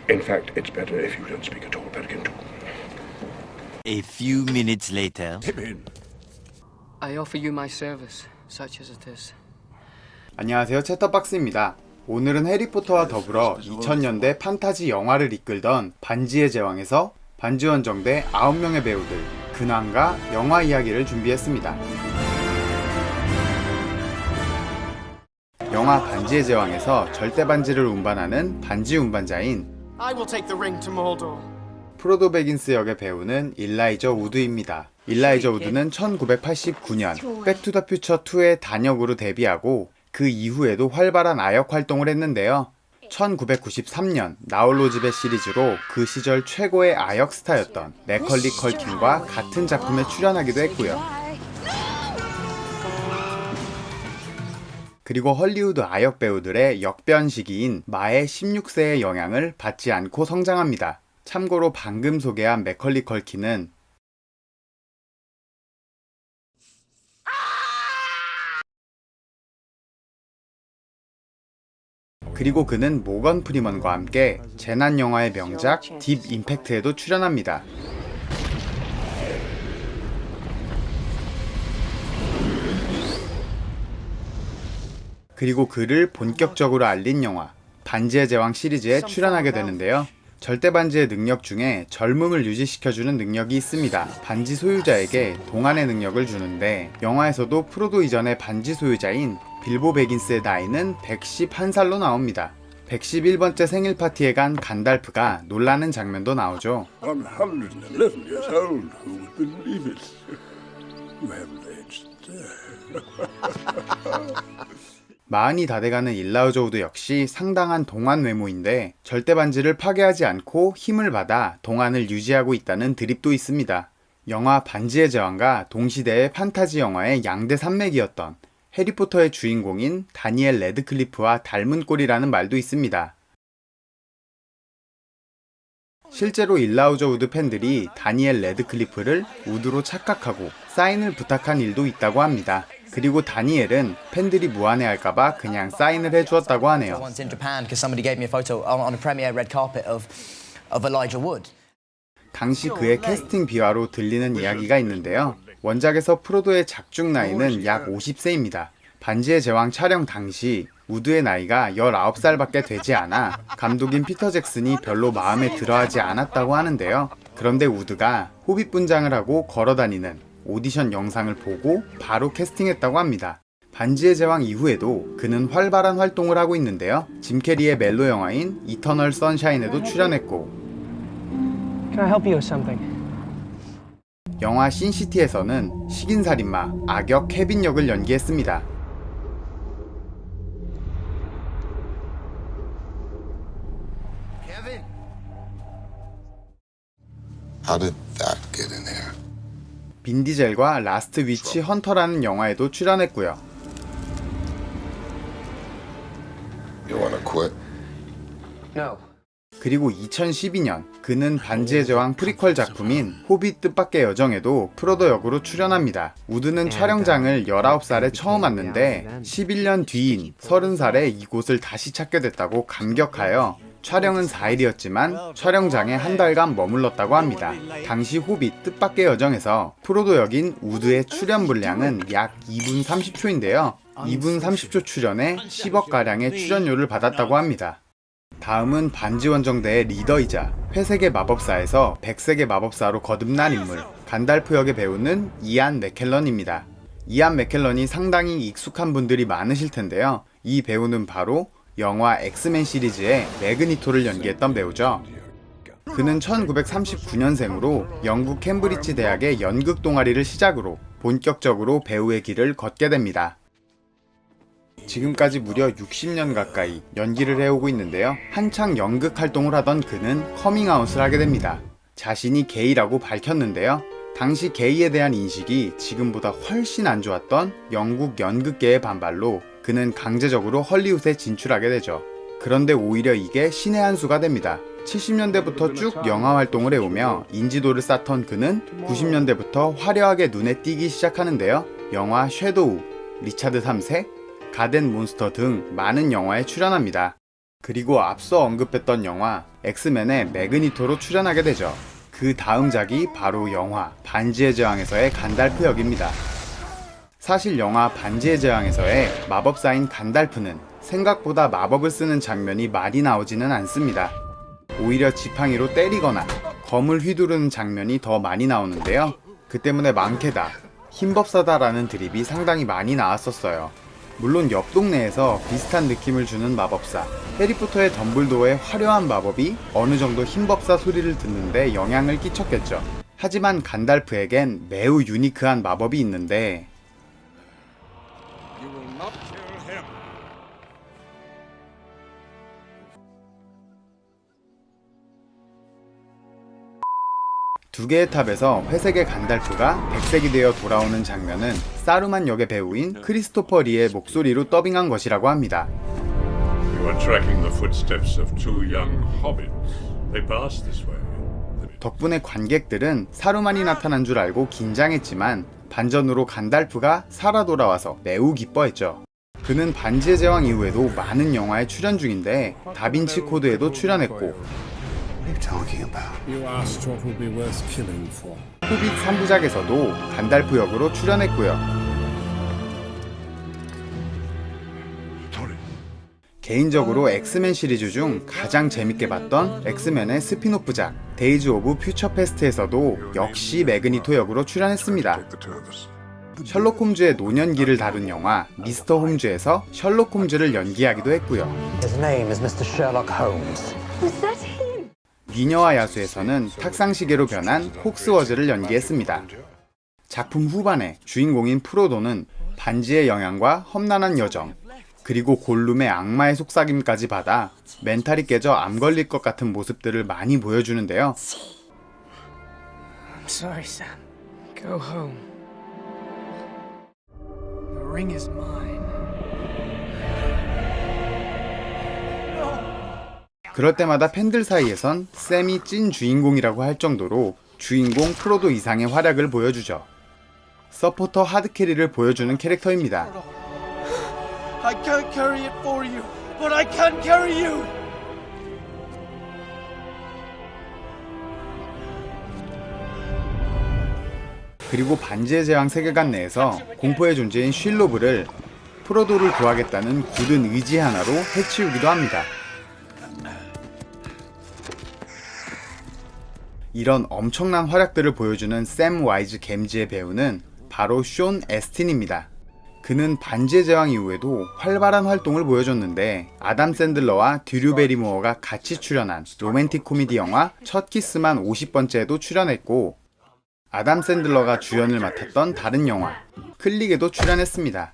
In fact, it's better if you don't speak at all, Pelican too. A few minutes later. Pippin. I offer you my service, such as it is. 안녕하세요, 채터박스입니다. 오늘은 해리포터와 더불어 2000년대 판타지 영화를 이끌던 반지의 제왕에서 반지원정대 9명의 배우들 근황과 영화 이야기를 준비했습니다. 영화 반지의 제왕에서 절대 반지를 운반하는 반지 운반자인 프로도 베긴스 역의 배우는 일라이저 우드입니다. 일라이저 우드는 1989년 백투더퓨처 2의 단역으로 데뷔하고 그 이후에도 활발한 아역 활동을 했는데요. 1993년 나홀로 집의 시리즈로 그 시절 최고의 아역 스타였던 매컬리 컬킨과 같은 작품에 출연하기도 했고요. 그리고 헐리우드 아역 배우들의 역변 시기인 마의 16세의 영향을 받지 않고 성장합니다. 참고로 방금 소개한 매컬리 컬킨은 그리고 그는 모건 프리먼과 함께 재난 영화의 명작 딥 임팩트에도 출연합니다. 그리고 그를 본격적으로 알린 영화 반지의 제왕 시리즈에 출연하게 되는데요. 절대 반지의 능력 중에 젊음을 유지시켜주는 능력이 있습니다. 반지 소유자에게 동안의 능력을 주는데 영화에서도 프로도 이전의 반지 소유자인 빌보 베긴스의 나이는 111살로 나옵니다. 111번째 생일 파티에 간 간달프가 놀라는 장면도 나오죠. I'm 111 years old. Who would believe it? You haven't aged. 마흔이 다 돼가는 일라이저 우드 역시 상당한 동안 외모인데 절대 반지를 파괴하지 않고 힘을 받아 동안을 유지하고 있다는 드립도 있습니다. 영화 반지의 제왕과 동시대의 판타지 영화의 양대 산맥이었던 해리포터의 주인공인 다니엘 레드클리프와 닮은 꼴이라는 말도 있습니다. 실제로 일라이저 우드 팬들이 다니엘 레드클리프를 우드로 착각하고 사인을 부탁한 일도 있다고 합니다. 그리고 다니엘은 팬들이 무안해할까봐 그냥 사인을 해주었다고 하네요. 당시 그의 캐스팅 비화로 들리는 이야기가 있는데요. 원작에서 프로도의 작중 나이는 약 50세입니다. 반지의 제왕 촬영 당시 우드의 나이가 19살밖에 되지 않아 감독인 피터 잭슨이 별로 마음에 들어하지 않았다고 하는데요. 그런데 우드가 호빗 분장을 하고 걸어다니는 오디션 영상을 보고 바로 캐스팅했다고 합니다. 반지의 제왕 이후에도 그는 활발한 활동을 하고 있는데요. 짐 캐리의 멜로 영화인 이터널 선샤인에도 출연했고 Can I help you with something? 영화 신시티에서는 식인살인마 악역 케빈 역을 연기했습니다. How did that get in there? 빈 디젤과 라스트 위치 헌터라는 영화에도 출연했고요. You wanna quit? No. 그리고 2012년 그는 반지의 제왕 프리퀄 작품인 호빗 뜻밖의 여정에도 프로도 역으로 출연합니다. 우드는 촬영장을 19살에 처음 왔는데 11년 뒤인 30살에 이곳을 다시 찾게 됐다고 감격하여 촬영은 4일이었지만 촬영장에 한 달간 머물렀다고 합니다. 당시 호빗 뜻밖의 여정에서 프로도 역인 우드의 출연 분량은 약 2분 30초인데요. 2분 30초 출연에 10억가량의 출연료를 받았다고 합니다. 다음은 반지 원정대의 리더이자 회색의 마법사에서 백색의 마법사로 거듭난 인물 간달프 역의 배우는 이안 맥켈런입니다. 이안 맥켈런이 상당히 익숙한 분들이 많으실 텐데요. 이 배우는 바로 영화 엑스맨 시리즈의 매그니토를 연기했던 배우죠. 그는 1939년생으로 영국 캠브리지 대학의 연극 동아리를 시작으로 본격적으로 배우의 길을 걷게 됩니다. 지금까지 무려 60년 가까이 연기를 해오고 있는데요. 한창 연극 활동을 하던 그는 커밍아웃을 하게 됩니다. 자신이 게이라고 밝혔는데요. 당시 게이에 대한 인식이 지금보다 훨씬 안 좋았던 영국 연극계의 반발로 그는 강제적으로 헐리우드에 진출하게 되죠. 그런데 오히려 이게 신의 한 수가 됩니다. 70년대부터 쭉 영화 활동을 해오며 인지도를 쌓던 그는 90년대부터 화려하게 눈에 띄기 시작하는데요. 영화 섀도우, 리차드 3세, 가덴 몬스터 등 많은 영화에 출연합니다. 그리고 앞서 언급했던 영화 엑스맨의 매그니토로 출연하게 되죠. 그 다음 작이 바로 영화 반지의 제왕에서의 간달프 역입니다. 사실 영화 반지의 제왕에서의 마법사인 간달프는 생각보다 마법을 쓰는 장면이 많이 나오지는 않습니다. 오히려 지팡이로 때리거나 검을 휘두르는 장면이 더 많이 나오는데요. 그 때문에 많게다, 힘법사다라는 드립이 상당히 많이 나왔었어요. 물론 옆 동네에서 비슷한 느낌을 주는 마법사, 해리포터의 덤블도어의 화려한 마법이 어느 정도 힘법사 소리를 듣는데 영향을 끼쳤겠죠. 하지만 간달프에겐 매우 유니크한 마법이 있는데 You will not kill him. 두 개의 탑에서 회색의 간달프가 백색이 되어 돌아오는 장면은 사루만 역의 배우인 크리스토퍼 리의 목소리로 더빙한 것이라고 합니다. You are tracking the footsteps of two young hobbits. They passed this way. 덕분에 관객들은 사루만이 나타난 줄 알고 긴장했지만 반전으로 간달프가 살아 돌아와서 매우 기뻐했죠. 그는 반지의 제왕 이후에도 많은 영화에 출연 중인데 다빈치 코드에도 출연했고 You asked what would be worth killing for. 호빗 3부작에서도 간달프 역으로 출연했고요. 개인적으로 엑스맨 시리즈 중 가장 재밌게 봤던 엑스맨의 스피노프작 데이즈 오브 퓨처 패스트에서도 역시 매그니토 역으로 출연했습니다. 셜록 홈즈의 노년기를 다룬 영화 미스터 홈즈에서 셜록 홈즈를 연기하기도 했고요. His name is Mr. Sherlock Holmes. 미녀와 야수에서는 탁상시계로 변한 혹스워즈를 연기했습니다. 작품 후반에 주인공인 프로도는 반지의 영향과 험난한 여정, 그리고 골룸의 악마의 속삭임까지 받아 멘탈이 깨져 암 걸릴 것 같은 모습들을 많이 보여주는데요. I'm sorry, Sam. Go home. The ring is mine. 그럴 때마다 팬들 사이에선 샘이 찐 주인공이라고 할 정도로 주인공 프로도 이상의 활약을 보여주죠. 서포터 하드캐리를 보여주는 캐릭터입니다. I can't carry it for you, but I can carry you! 그리고 반지의 제왕 세계관 내에서 공포의 존재인 쉴로브를 프로도를 구하겠다는 굳은 의지 하나로 해치우기도 합니다. 이런 엄청난 활약들을 보여주는 샘 와이즈 겜지의 배우는 바로 숀 에스틴입니다. 그는 반지의 제왕 이후에도 활발한 활동을 보여줬는데 아담 샌들러와 드류 베리모어가 같이 출연한 로맨틱 코미디 영화 첫 키스만 50번째에도 출연했고 아담 샌들러가 주연을 맡았던 다른 영화 클릭에도 출연했습니다.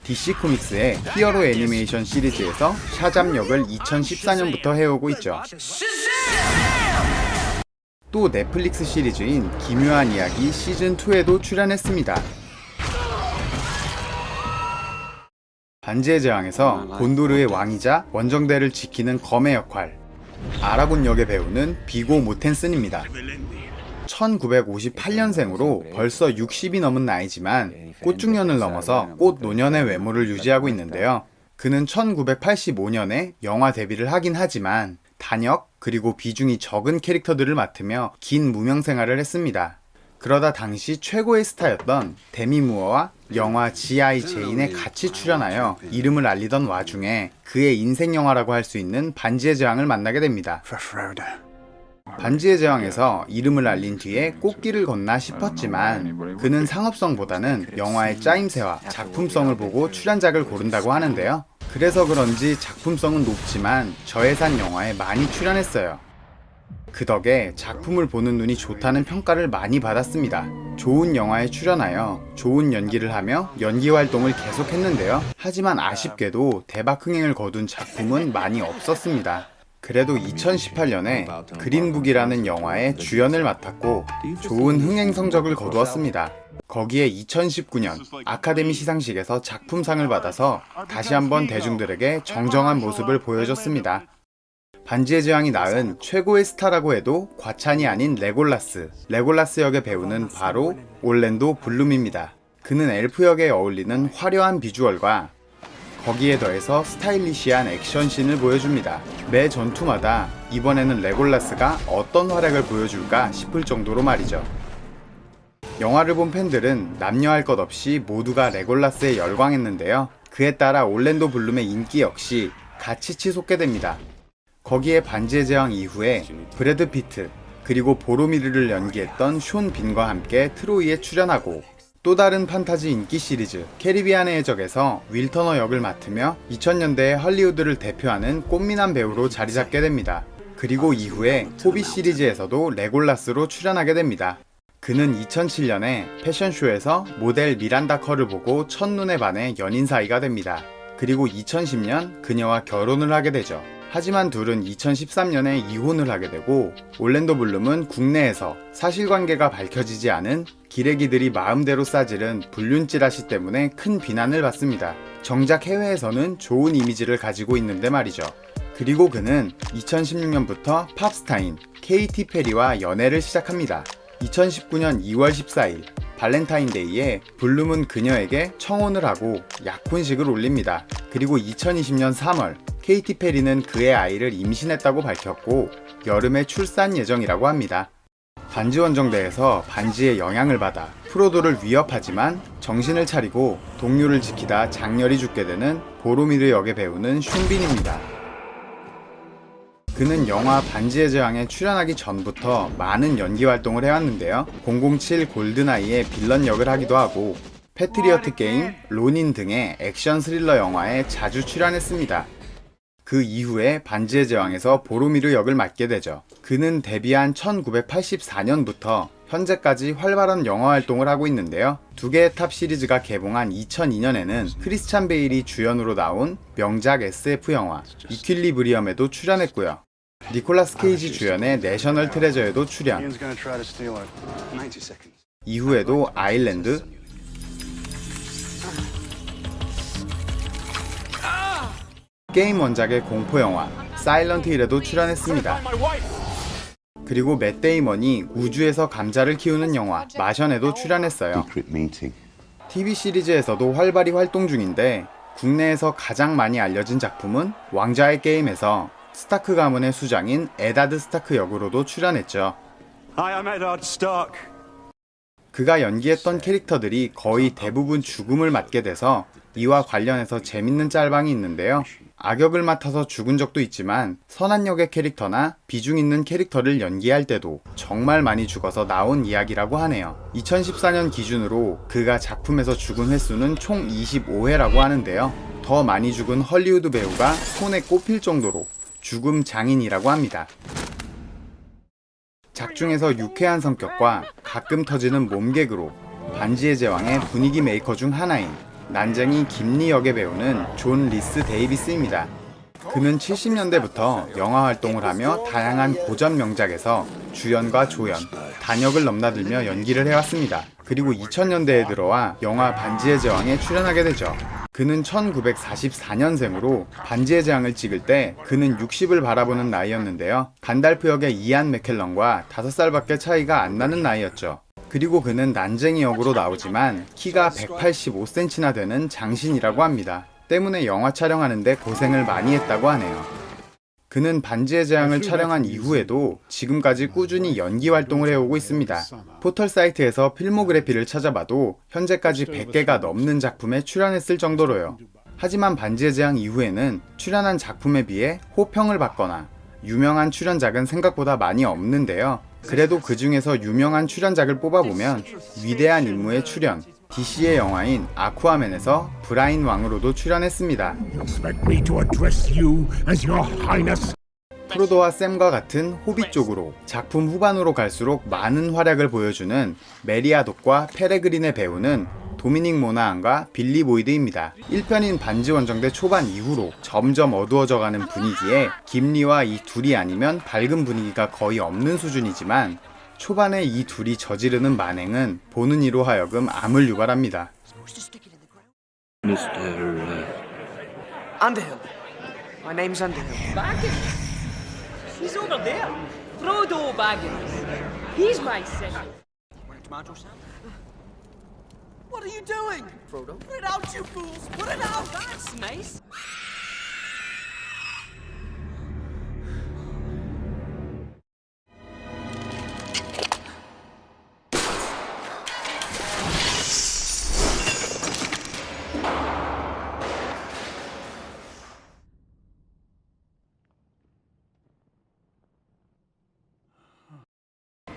DC 코믹스의 히어로 애니메이션 시리즈에서 샤잠 역을 2014년부터 해오고 있죠. 또 넷플릭스 시리즈인 기묘한 이야기 시즌2에도 출연했습니다. 반지의 제왕에서 곤도르의 왕이자 원정대를 지키는 검의 역할, 아라곤 역의 배우는 비고 모텐슨입니다. 1958년생으로 벌써 60이 넘은 나이지만 꽃중년을 넘어서 꽃노년의 외모를 유지하고 있는데요. 그는 1985년에 영화 데뷔를 하긴 하지만 단역 그리고 비중이 적은 캐릭터들을 맡으며 긴 무명 생활을 했습니다. 그러다 당시 최고의 스타였던 데미 무어와 영화 G.I. 제인에 같이 출연하여 이름을 알리던 와중에 그의 인생 영화라고 할 수 있는 반지의 제왕을 만나게 됩니다. 반지의 제왕에서 이름을 알린 뒤에 꽃길을 걷나 싶었지만 그는 상업성보다는 영화의 짜임새와 작품성을 보고 출연작을 고른다고 하는데요. 그래서 그런지 작품성은 높지만 저예산 영화에 많이 출연했어요. 그 덕에 작품을 보는 눈이 좋다는 평가를 많이 받았습니다. 좋은 영화에 출연하여 좋은 연기를 하며 연기 활동을 계속했는데요. 하지만 아쉽게도 대박 흥행을 거둔 작품은 많이 없었습니다. 그래도 2018년에 그린북이라는 영화에 주연을 맡았고 좋은 흥행 성적을 거두었습니다. 거기에 2019년 아카데미 시상식에서 작품상을 받아서 다시 한번 대중들에게 정정한 모습을 보여줬습니다. 반지의 제왕이 낳은 최고의 스타라고 해도 과찬이 아닌 레골라스 역의 배우는 바로 올랜도 블룸입니다. 그는 엘프 역에 어울리는 화려한 비주얼과 거기에 더해서 스타일리시한 액션씬을 보여줍니다. 매 전투마다 이번에는 레골라스가 어떤 활약을 보여줄까 싶을 정도로 말이죠. 영화를 본 팬들은 남녀할 것 없이 모두가 레골라스에 열광했는데요. 그에 따라 올랜도 블룸의 인기 역시 같이 치솟게 됩니다. 거기에 반지의 제왕 이후에 브래드 피트 그리고 보로미르를 연기했던 숀 빈과 함께 트로이에 출연하고 또 다른 판타지 인기 시리즈 캐리비안의 해적에서 윌 터너 역을 맡으며 2000년대의 헐리우드를 대표하는 꽃미남 배우로 자리잡게 됩니다. 그리고 이후에 호빗 시리즈에서도 레골라스로 출연하게 됩니다. 그는 2007년에 패션쇼에서 모델 미란다 커를 보고 첫눈에 반해 연인 사이가 됩니다. 그리고 2010년 그녀와 결혼을 하게 되죠. 하지만 둘은 2013년에 이혼을 하게 되고 올랜도 블룸은 국내에서 사실관계가 밝혀지지 않은 기레기들이 마음대로 싸지른 불륜 찌라시 때문에 큰 비난을 받습니다. 정작 해외에서는 좋은 이미지를 가지고 있는데 말이죠. 그리고 그는 2016년부터 팝스타인 케이티 페리와 연애를 시작합니다. 2019년 2월 14일 발렌타인데이에 블룸은 그녀에게 청혼을 하고 약혼식을 올립니다. 그리고 2020년 3월 케이티 페리는 그의 아이를 임신했다고 밝혔고 여름에 출산 예정이라고 합니다. 반지 원정대에서 반지의 영향을 받아 프로도를 위협하지만 정신을 차리고 동료를 지키다 장렬히 죽게 되는 보로미르 역의 배우는 숀 빈입니다. 그는 영화 반지의 제왕에 출연하기 전부터 많은 연기 활동을 해왔는데요. 007 골든아이의 빌런 역을 하기도 하고 패트리어트 게임, 로닌 등의 액션 스릴러 영화에 자주 출연했습니다. 그 이후에 반지의 제왕에서 보로미르 역을 맡게 되죠. 그는 데뷔한 1984년부터 현재까지 활발한 영화 활동을 하고 있는데요. 두 개의 탑 시리즈가 개봉한 2002년에는 크리스찬 베일이 주연으로 나온 명작 SF 영화 이퀄리브리엄에도 출연했고요. 니콜라스 케이지 주연의 내셔널 트레저에도 출연. 이후에도 아일랜드, 게임 원작의 공포영화 사일런트 힐에도 출연했습니다. 그리고 맷 데이먼이 우주에서 감자를 키우는 영화 마션에도 출연했어요. TV 시리즈에서도 활발히 활동 중인데 국내에서 가장 많이 알려진 작품은 왕좌의 게임에서 스타크 가문의 수장인 에다드 스타크 역으로도 출연했죠. 그가 연기했던 캐릭터들이 거의 대부분 죽음을 맞게 돼서 이와 관련해서 재밌는 짤방이 있는데요. 악역을 맡아서 죽은 적도 있지만 선한 역의 캐릭터나 비중 있는 캐릭터를 연기할 때도 정말 많이 죽어서 나온 이야기라고 하네요. 2014년 기준으로 그가 작품에서 죽은 횟수는 총 25회라고 하는데요. 더 많이 죽은 헐리우드 배우가 손에 꼽힐 정도로 죽음 장인이라고 합니다. 작중에서 유쾌한 성격과 가끔 터지는 몸개그로 반지의 제왕의 분위기 메이커 중 하나인 난쟁이 김리 역의 배우는 존 리스 데이비스입니다. 그는 70년대부터 영화 활동을 하며 다양한 고전 명작에서 주연과 조연, 단역을 넘나들며 연기를 해왔습니다. 그리고 2000년대에 들어와 영화 반지의 제왕에 출연하게 되죠. 그는 1944년생으로 반지의 제왕을 찍을 때 그는 60을 바라보는 나이였는데요. 간달프 역의 이안 맥켈런과 5살밖에 차이가 안 나는 나이였죠. 그리고 그는 난쟁이 역으로 나오지만 키가 185cm나 되는 장신이라고 합니다. 때문에 영화 촬영하는데 고생을 많이 했다고 하네요. 그는 반지의 제왕을 촬영한 이후에도 지금까지 꾸준히 연기 활동을 해오고 있습니다. 포털 사이트에서 필모그래피를 찾아봐도 현재까지 100개가 넘는 작품에 출연했을 정도로요. 하지만 반지의 제왕 이후에는 출연한 작품에 비해 호평을 받거나 유명한 출연작은 생각보다 많이 없는데요. 그래도 그 중에서 유명한 출연작을 뽑아보면 위대한 임무의 출연, DC의 영화인 아쿠아맨에서 브라인 왕으로도 출연했습니다. 프로도와 샘과 같은 호빗 쪽으로 작품 후반으로 갈수록 많은 활약을 보여주는 메리아독과 페레그린의 배우는 도미닉 모나한과 빌리 보이드입니다. 1편인 반지 원정대 초반 이후로 점점 어두워져가는 분위기에 김리와 이 둘이 아니면 밝은 분위기가 거의 없는 수준이지만 초반에 이 둘이 저지르는 만행은 보는 이로 하여금 암을 유발합니다. Underhill. My name's Underhill. Baggins? He's over there. Frodo Baggins. He's my son. Want a tomato salad? What are you doing? Frodo? Put it out, you fools! Put it out! That's nice.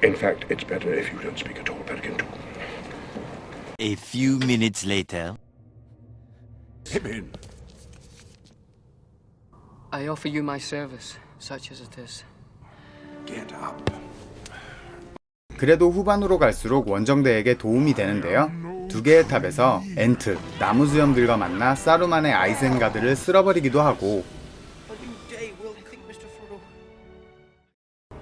In fact, it's better if you don't speak at all, Peregrine. A few minutes later. Him in. I offer you my service, such as it is. Get up. 그래도 후반으로 갈수록 원정대에게 도움이 되는데요. 두 개의 탑에서 엔트, 나무 수염들과 만나 사루만의 아이센가드를 쓸어버리기도 하고,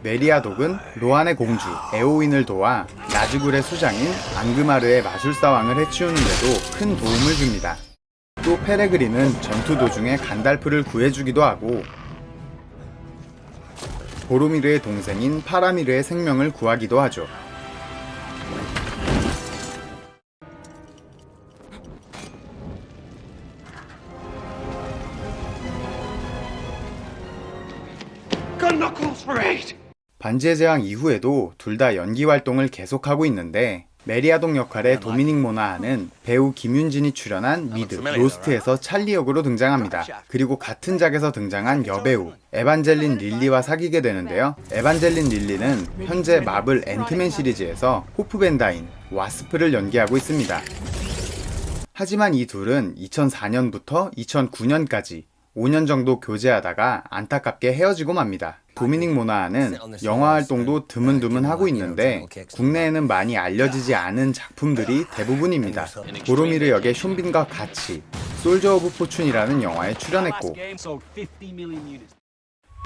메리아독은 로한의 공주 에오윈을 도와 나즈굴의 수장인 앙그마르의 마술사왕을 해치우는데도 큰 도움을 줍니다. 또 페레그린은 전투 도중에 간달프를 구해주기도 하고, 보로미르의 동생인 파라미르의 생명을 구하기도 하죠. 반지의 제왕 이후에도 둘 다 연기 활동을 계속하고 있는데, 메리아독 역할의 도미닉 모나하는 배우 김윤진이 출연한 미드 로스트에서 찰리 역으로 등장합니다. 그리고 같은 작에서 등장한 여배우 에반젤린 릴리와 사귀게 되는데요. 에반젤린 릴리는 현재 마블 앤트맨 시리즈에서 호프밴다인 와스프를 연기하고 있습니다. 하지만 이 둘은 2004년부터 2009년까지 5년 정도 교제하다가 안타깝게 헤어지고 맙니다. 도미닉 모나하는 영화 활동도 드문드문 하고 있는데 국내에는 많이 알려지지 않은 작품들이 대부분입니다. 보로미르 역의 숀빈과 같이 솔저 오브 포춘이라는 영화에 출연했고,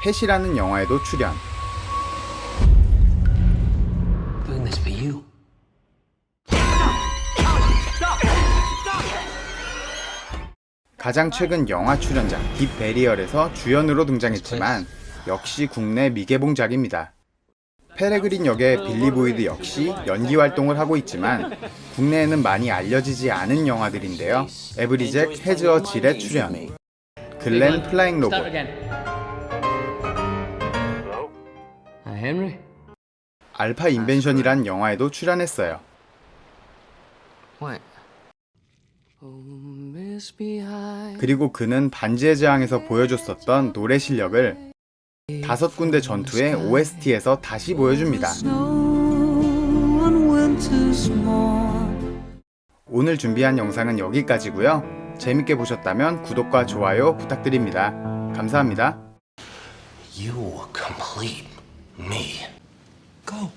펫이라는 영화에도 출연. 가장 최근 영화 출연작 딥 베리얼에서 주연으로 등장했지만 역시 국내 미개봉작입니다. 페레그린 역의 빌리 보이드 역시 연기 활동을 하고 있지만 국내에는 많이 알려지지 않은 영화들인데요. 에브리잭 해즈어 질에 출연, 글렌 플라잉 로봇, Henry? 알파 인벤션이란 영화에도 출연했어요. What? 그리고 그는 반지의 제왕에서 보여줬었던 노래 실력을 5군데 전투의 OST에서 다시 보여줍니다. 오늘 준비한 영상은 여기까지고요. 재밌게 보셨다면 구독과 좋아요 부탁드립니다. 감사합니다. You complete me. Go.